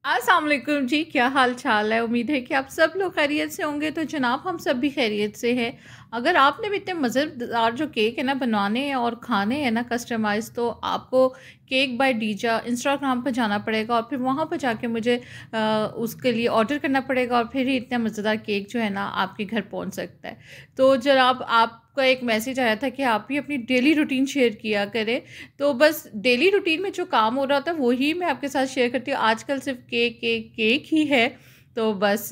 अस्सलाम वालेकुम जी, क्या हाल चाल है। उम्मीद है कि आप सब लोग खैरियत से होंगे। तो जनाब हम सब भी खैरियत से हैं। अगर आपने भी इतने मज़ेदार जो केक है ना बनवाने हैं और खाने हैं ना कस्टमाइज़, तो आपको केक बाय डीजा इंस्टाग्राम पर जाना पड़ेगा और फिर वहाँ पर जाके मुझे उसके लिए ऑर्डर करना पड़ेगा और फिर ही इतना मज़ेदार केक जो है ना आपके घर पहुँच सकता है। तो जनाब आपका एक मैसेज आया था कि आप भी अपनी डेली रूटीन शेयर किया करें। तो बस डेली रूटीन में जो काम हो रहा था वही मैं आपके साथ शेयर करती हूँ। आजकल सिर्फ केक केक केक ही है, तो बस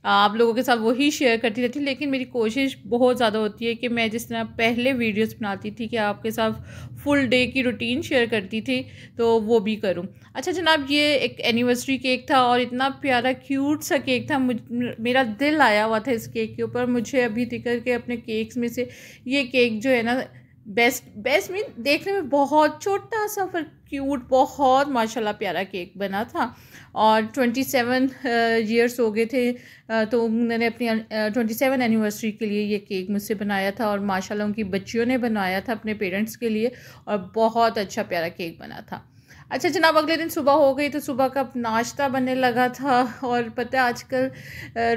आप लोगों के साथ वही शेयर करती रहती हूँ। लेकिन मेरी कोशिश बहुत ज़्यादा होती है कि मैं जिस तरह पहले वीडियोस बनाती थी कि आपके साथ फुल डे की रूटीन शेयर करती थी, तो वो भी करूँ। अच्छा जनाब, ये एक एनिवर्सरी केक था और इतना प्यारा क्यूट सा केक था। मेरा दिल आया हुआ था इस केक के ऊपर। मुझे अभी तक के अपने केक्स में से ये केक जो है ना बेस्ट बेस्ट मीन देखने में बहुत छोटा सा पर क्यूट, बहुत माशाल्लाह प्यारा केक बना था। और 27 ईयर्स हो गए थे, तो मैंने अपनी 27 एनिवर्सरी के लिए ये केक मुझसे बनाया था और माशाल्लाह उनकी बच्चियों ने बनाया था अपने पेरेंट्स के लिए, और बहुत अच्छा प्यारा केक बना था। अच्छा जनाब, अगले दिन सुबह हो गई तो सुबह का नाश्ता बनने लगा था। और पता है आजकल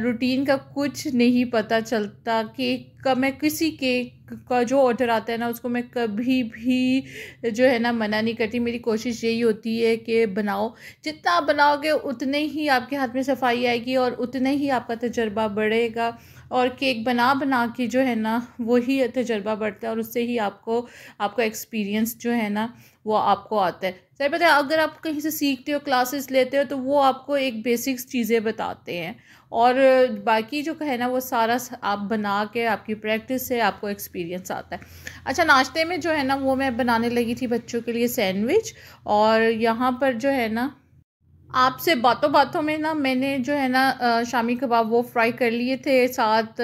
रूटीन का कुछ नहीं पता चलता। केक का मैं किसी केक का जो ऑर्डर आता है ना उसको मैं कभी भी जो है ना मना नहीं करती। मेरी कोशिश यही होती है कि बनाओ, जितना आप बनाओगे उतने ही आपके हाथ में सफाई आएगी और उतने ही आपका तजर्बा बढ़ेगा। और केक बना बना के जो है ना वही तजर्बा बढ़ता है और उससे ही आपको एक्सपीरियंस जो है ना वो आपको आता है। सही पता है, अगर आप कहीं से सीखते हो, क्लासेस लेते हो, तो वो आपको एक बेसिक्स चीज़ें बताते हैं और बाकी जो है ना वो सारा आप बना के आपकी प्रैक्टिस से आपको एक्सपीरियंस आता है। अच्छा, नाश्ते में जो है ना वो मैं बनाने लगी थी बच्चों के लिए सैंडविच। और यहाँ पर जो है ना आपसे बातों बातों में ना मैंने जो है ना शामी कबाब वो फ्राई कर लिए थे, साथ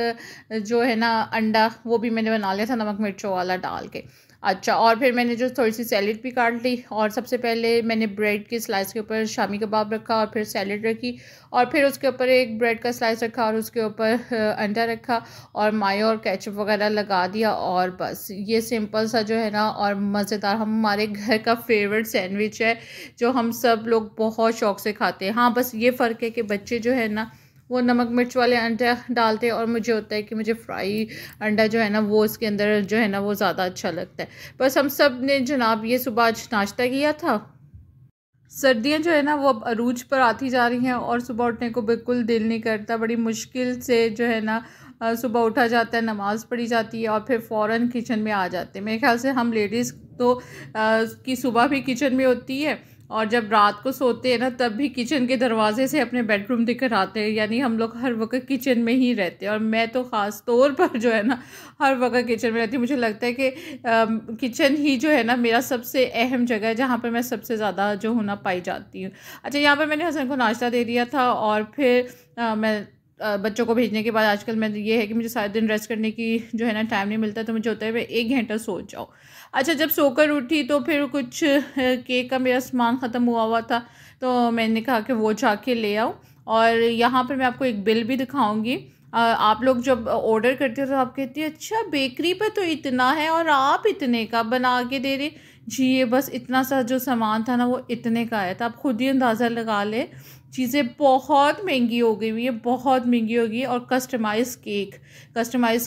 जो है ना अंडा वो भी मैंने बना लिया था नमक मिर्चों वाला डाल के। अच्छा, और फिर मैंने जो थोड़ी सी सैलेड भी काट ली और सबसे पहले मैंने ब्रेड के स्लाइस के ऊपर शामी कबाब रखा और फिर सैलेड रखी और फिर उसके ऊपर एक ब्रेड का स्लाइस रखा और उसके ऊपर अंडा रखा और मायो और केचप वगैरह लगा दिया। और बस ये सिंपल सा जो है ना और मज़ेदार हमारे घर का फेवरेट सैंडविच है जो हम सब लोग बहुत शौक से खाते हैं। हाँ, बस ये फ़र्क है कि बच्चे जो है ना वो नमक मिर्च वाले अंडा डालते हैं और मुझे होता है कि मुझे फ्राई अंडा जो है ना वो इसके अंदर जो है ना वो ज़्यादा अच्छा लगता है। बस हम सब ने जनाब ये सुबह आज नाश्ता किया था। सर्दियाँ जो है ना वो अब अरूज पर आती जा रही हैं और सुबह उठने को बिल्कुल दिल नहीं करता। बड़ी मुश्किल से जो है ना सुबह उठा जाता है, नमाज़ पढ़ी जाती है और फिर फ़ौरन किचन में आ जाते हैं। मेरे ख्याल से हम लेडीज़ तो की सुबह भी किचन में होती है और जब रात को सोते हैं ना तब भी किचन के दरवाजे से अपने बेडरूम दिखकर आते हैं। यानी हम लोग हर वक्त किचन में ही रहते हैं और मैं तो ख़ास तौर पर जो है ना हर वक्त किचन में रहती हूँ। मुझे लगता है कि किचन ही जो है ना मेरा सबसे अहम जगह है जहाँ पर मैं सबसे ज़्यादा जो हूँ ना पाई जाती हूँ। अच्छा, यहाँ पर मैंने हसन को नाश्ता दे दिया था और फिर मैं बच्चों को भेजने के बाद आजकल मैं ये है कि मुझे सारे दिन रेस्ट करने की जो है ना टाइम नहीं मिलता, तो मुझे होता है मैं 1 घंटा सो जाऊँ। अच्छा, जब सोकर उठी तो फिर कुछ केक का मेरा सामान ख़त्म हुआ हुआ था, तो मैंने कहा कि वो जाके ले आऊँ। और यहाँ पर मैं आपको एक बिल भी दिखाऊंगी। आप लोग जब ऑर्डर करते हो तो आप कहती है अच्छा बेकरी पर तो इतना है और आप इतने का बना के दे रहे। जी, ये बस इतना सा जो सामान था ना वो इतने का आया था। आप खुद ही अंदाज़ा लगा ले, चीज़ें बहुत महंगी हो गई हुई है, बहुत महंगी हो गई है। और कस्टमाइज़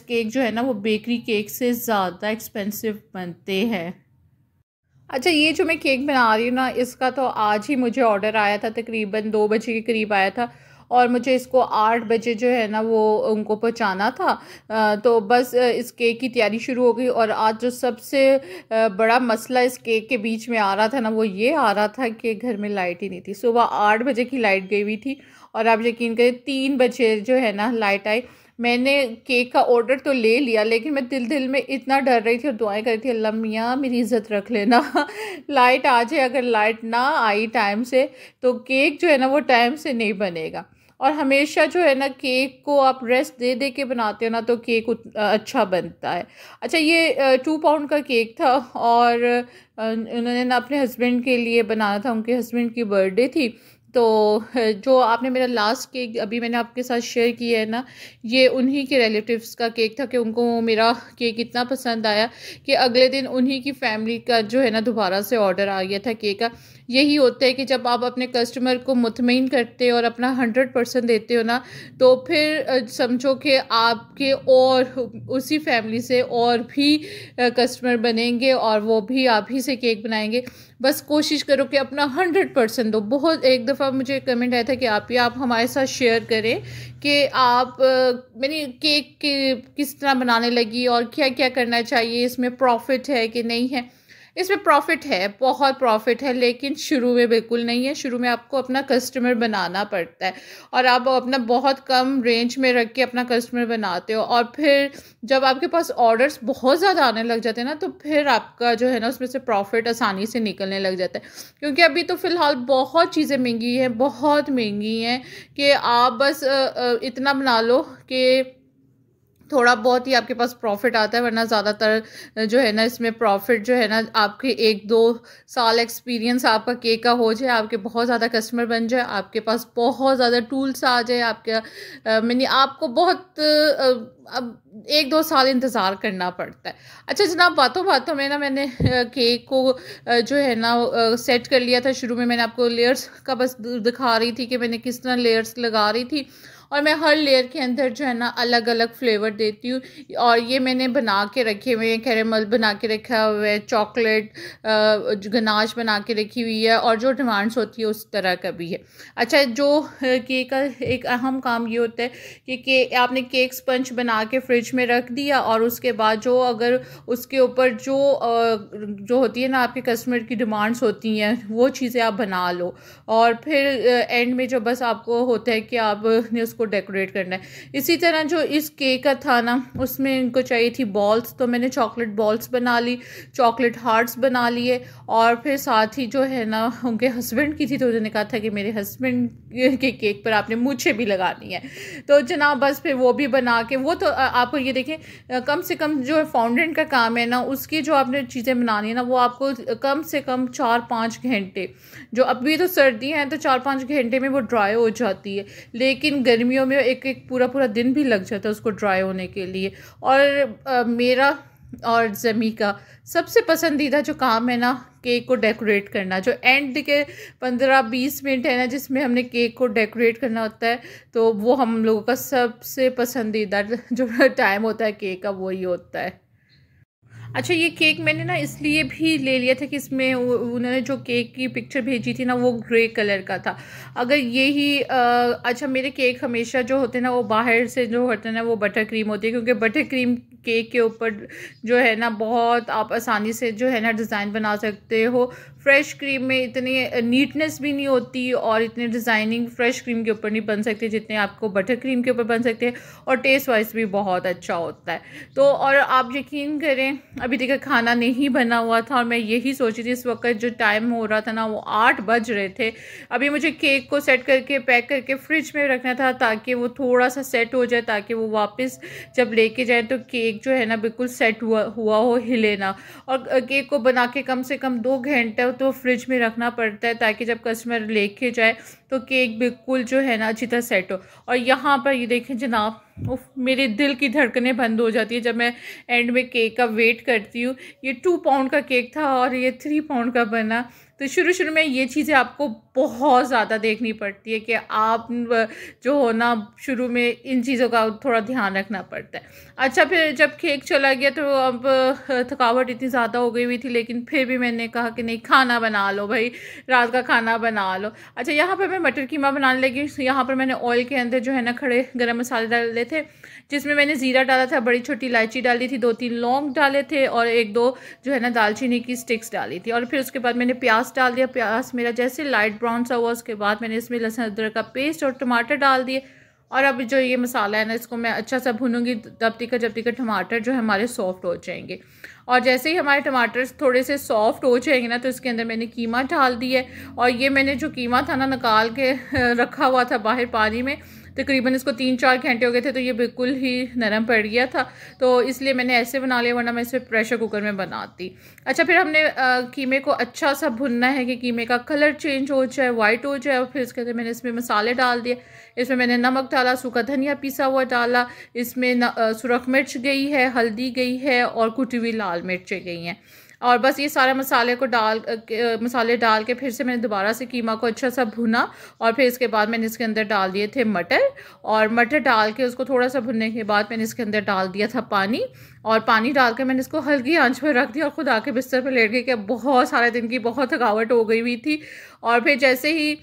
केक जो है ना वो बेकरी केक से ज़्यादा एक्सपेंसिव बनते हैं। अच्छा, ये जो मैं केक बना रही हूँ ना इसका तो आज ही मुझे ऑर्डर आया था, तकरीबन 2 बजे के करीब आया था और मुझे इसको 8 बजे जो है ना वो उनको पहुँचाना था। तो बस इस केक की तैयारी शुरू हो गई। और आज जो सबसे बड़ा मसला इस केक के बीच में आ रहा था ना वो ये आ रहा था कि घर में लाइट ही नहीं थी। सुबह 8 बजे की लाइट गई हुई थी और आप यकीन करें 3 बजे जो है ना लाइट आई। मैंने केक का ऑर्डर तो ले लिया लेकिन मैं दिल में इतना डर रही थी और दुआएं कर रही थी, अल्लाह मियाँ मेरी इज़्ज़त रख लेना लाइट आ जाए। अगर लाइट ना आई टाइम से तो केक जो है ना वो टाइम से नहीं बनेगा। और हमेशा जो है ना केक को आप रेस्ट दे दे के बनाते हो ना तो केक अच्छा बनता है। अच्छा, ये 2 पाउंड का केक था और उन्होंने ना अपने हस्बैंड के लिए बनाना था, उनके हस्बैंड की बर्थडे थी। तो जो आपने मेरा लास्ट केक अभी मैंने आपके साथ शेयर किया है ना, ये उन्हीं के रिलेटिव्स का केक था कि उनको मेरा केक इतना पसंद आया कि अगले दिन उन्हीं की फैमिली का जो है ना दोबारा से ऑर्डर आ गया था केक का। यही होता है कि जब आप अपने कस्टमर को मुतमईन करते हो और अपना 100% देते हो ना, तो फिर समझो कि आपके और उसी फैमिली से और भी कस्टमर बनेंगे और वो भी आप ही से केक बनाएंगे। बस कोशिश करो कि अपना 100% दो। बहुत एक दफ़ा मुझे कमेंट आया था कि आप हमारे साथ शेयर करें कि आप मैंने केक के किस तरह बनाने लगी और क्या क्या करना चाहिए, इसमें प्रॉफिट है कि नहीं है। इसमें प्रॉफिट है, बहुत प्रॉफिट है, लेकिन शुरू में बिल्कुल नहीं है। शुरू में आपको अपना कस्टमर बनाना पड़ता है और आप अपना बहुत कम रेंज में रख के अपना कस्टमर बनाते हो, और फिर जब आपके पास ऑर्डर्स बहुत ज़्यादा आने लग जाते हैं ना, तो फिर आपका जो है ना उसमें से प्रॉफिट आसानी से निकलने लग जाता है। क्योंकि अभी तो फ़िलहाल बहुत चीज़ें महंगी हैं, बहुत महंगी हैं कि आप बस इतना बना लो कि थोड़ा बहुत ही आपके पास प्रॉफिट आता है, वरना ज़्यादातर जो है ना इसमें प्रॉफिट जो है ना आपके 1-2 साल एक्सपीरियंस आपका केक का हो जाए, आपके बहुत ज़्यादा कस्टमर बन जाए, आपके पास बहुत ज़्यादा टूल्स आ जाए, आपके मैंने आपको बहुत अब 1-2 साल इंतज़ार करना पड़ता है। अच्छा जनाब, बातों बातों में ना मैंने केक को जो है ना सेट कर लिया था। शुरू में मैंने आपको लेयर्स का बस दिखा रही थी कि मैंने किस तरह लेयर्स लगा रही थी, और मैं हर लेयर के अंदर जो है ना अलग अलग फ्लेवर देती हूँ। और ये मैंने बना के रखे हुए हैं, कैरेमल बना के रखा हुआ है, चॉकलेट गनाश बना के रखी हुई है, और जो डिमांड्स होती है उस तरह का भी है। अच्छा, जो केक का एक अहम काम ये होता है कि आपने केक स्पंज बना के फ्रिज में रख दिया, और उसके बाद जो अगर उसके ऊपर जो होती है ना आपके कस्टमर की डिमांड्स होती हैं, वो चीज़ें आप बना लो, और फिर एंड में जो बस आपको होता है कि आपने उसको डेकोरेट करना है। इसी तरह जो इस केक का था ना, उसमें इनको चाहिए थी बॉल्स, तो मैंने चॉकलेट बॉल्स बना ली, चॉकलेट हार्ट्स बना लिए, और फिर साथ ही जो है ना उनके हस्बैंड की थी, तो उन्होंने कहा था कि मेरे हस्बैंड के केक पर आपने मुझे भी लगानी है। तो जनाब बस फिर वो भी बना के, वो तो आपको ये देखें कम से कम जो फॉन्डेंट का काम है ना, उसकी जो आपने चीज़ें बनानी है ना, वो आपको कम से कम 4-5 घंटे, जो अभी तो सर्दी हैं तो 4-5 घंटे में वो ड्राई हो जाती है, लेकिन गर्मियों में एक एक पूरा पूरा दिन भी लग जाता है उसको ड्राई होने के लिए। और मेरा और ज़मी का सबसे पसंदीदा जो काम है ना, केक को डेकोरेट करना, जो एंड के 15-20 मिनट है ना जिसमें हमने केक को डेकोरेट करना होता है, तो वो हम लोगों का सबसे पसंदीदा जो टाइम होता है केक का, वही होता है। अच्छा, ये केक मैंने ना इसलिए भी ले लिया था कि इसमें उन्होंने जो केक की पिक्चर भेजी थी ना, वो ग्रे कलर का था। अगर यही अच्छा, मेरे केक हमेशा जो होते हैं ना, वो बाहर से जो होते हैं ना वो बटर क्रीम होती है, क्योंकि बटर क्रीम केक के ऊपर जो है ना बहुत आप आसानी से जो है ना डिज़ाइन बना सकते हो। फ्रेश क्रीम में इतनी नीटनेस भी नहीं होती और इतने डिज़ाइनिंग फ्रेश क्रीम के ऊपर नहीं बन सकते जितने आपको बटर क्रीम के ऊपर बन सकते हैं, और टेस्ट वाइज भी बहुत अच्छा होता है। तो और आप यकीन करें, अभी तक खाना नहीं बना हुआ था, और मैं यही सोची थी, इस वक्त जो टाइम हो रहा था ना वो 8 बज रहे थे। अभी मुझे केक को सेट करके पैक करके फ्रिज में रखना था, ताकि वो थोड़ा सा सेट हो जाए, ताकि वो वापस जब लेके जाए तो केक जो है ना बिल्कुल सेट हुआ हो, हिले ना। और केक को बना के कम से कम 2 घंटे तो फ्रिज में रखना पड़ता है, ताकि जब कस्टमर लेके जाए तो केक बिल्कुल जो है ना अच्छी तरह सेट हो। और यहाँ पर ये देखें जनाब, मेरे दिल की धड़कनें बंद हो जाती है जब मैं एंड में केक का वेट करती हूँ। ये 2 पाउंड का केक था और ये 3 पाउंड का बना। तो शुरू में ये चीज़ें आपको बहुत ज़्यादा देखनी पड़ती है कि आप जो हो ना शुरू में इन चीज़ों का थोड़ा ध्यान रखना पड़ता है। अच्छा, फिर जब केक चला गया तो अब थकावट इतनी ज़्यादा हो गई हुई थी, लेकिन फिर भी मैंने कहा कि नहीं, खाना बना लो भाई, रात का खाना बना लो। अच्छा, यहाँ पर मैं मटर कीमा बनाने लगी। यहाँ पर मैंने ऑयल के अंदर जो है ना खड़े गरम मसाले डाले थे, जिसमें मैंने ज़ीरा डाला था, बड़ी छोटी इलायची डाली थी, 2-3 लौंग डाले थे, और 1-2 जो है ना दालचीनी की स्टिक्स डाली थी। और फिर उसके बाद मैंने प्याज डाल दिया। प्याज मेरा जैसे लाइट ब्राउन सा हुआ, उसके बाद मैंने इसमें लहसुन अदरक का पेस्ट और टमाटर डाल दिए। और अब जो ये मसाला है ना, इसको मैं अच्छा सा भूनूंगी जब तक टमाटर जो है हमारे सॉफ्ट हो जाएंगे। और जैसे ही हमारे टमाटर थोड़े से सॉफ्ट हो जाएंगे ना, तो इसके अंदर मैंने कीमा डाल दिया है। और ये मैंने जो कीमा था ना निकाल के रखा हुआ था बाहर पानी में, तकरीबन इसको 3-4 घंटे हो गए थे, तो ये बिल्कुल ही नरम पड़ गया था, तो इसलिए मैंने ऐसे बना लिया, वरना मैं इसे प्रेशर कुकर में बनाती। अच्छा, फिर हमने कीमे को अच्छा सा भुनना है कि कीमे का कलर चेंज हो जाए, वाइट हो जाए। और फिर इसके अंदर मैंने इसमें मसाले डाल दिए। इसमें मैंने नमक डाला, सूखा धनिया पिसा हुआ डाला, इसमें सुरख मिर्च गई है, हल्दी गई है, और कुटी हुई लाल मिर्चें गई हैं। और बस ये सारे मसाले को मसाले डाल के फिर से मैंने दोबारा से कीमा को अच्छा सा भुना। और फिर इसके बाद मैंने इसके अंदर डाल दिए थे मटर, और मटर डाल के उसको थोड़ा सा भुनने के बाद मैंने इसके अंदर डाल दिया था पानी। और पानी डाल के मैंने इसको हल्की आंच पर रख दिया और खुद आके बिस्तर पर लेट गई कि बहुत सारे दिन की बहुत थकावट हो गई हुई थी। और फिर जैसे ही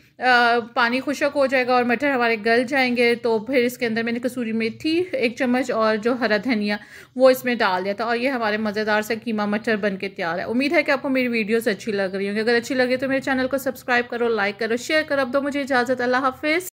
पानी खुश्क हो जाएगा और मटर हमारे गल जाएंगे तो फिर इसके अंदर मैंने कसूरी मेथी 1 चम्मच और जो हरा धनिया वो इसमें डाल दिया था। और ये हमारे मज़ेदार से कीमा मटर बन के तैयार है। उम्मीद है कि आपको मेरी वीडियोस अच्छी लग रही होंगी। अगर अच्छी लगे तो मेरे चैनल को सब्सक्राइब करो, लाइक करो, शेयर करो। अब दो मुझे इजाज़त। अल्लाह हाफिज़।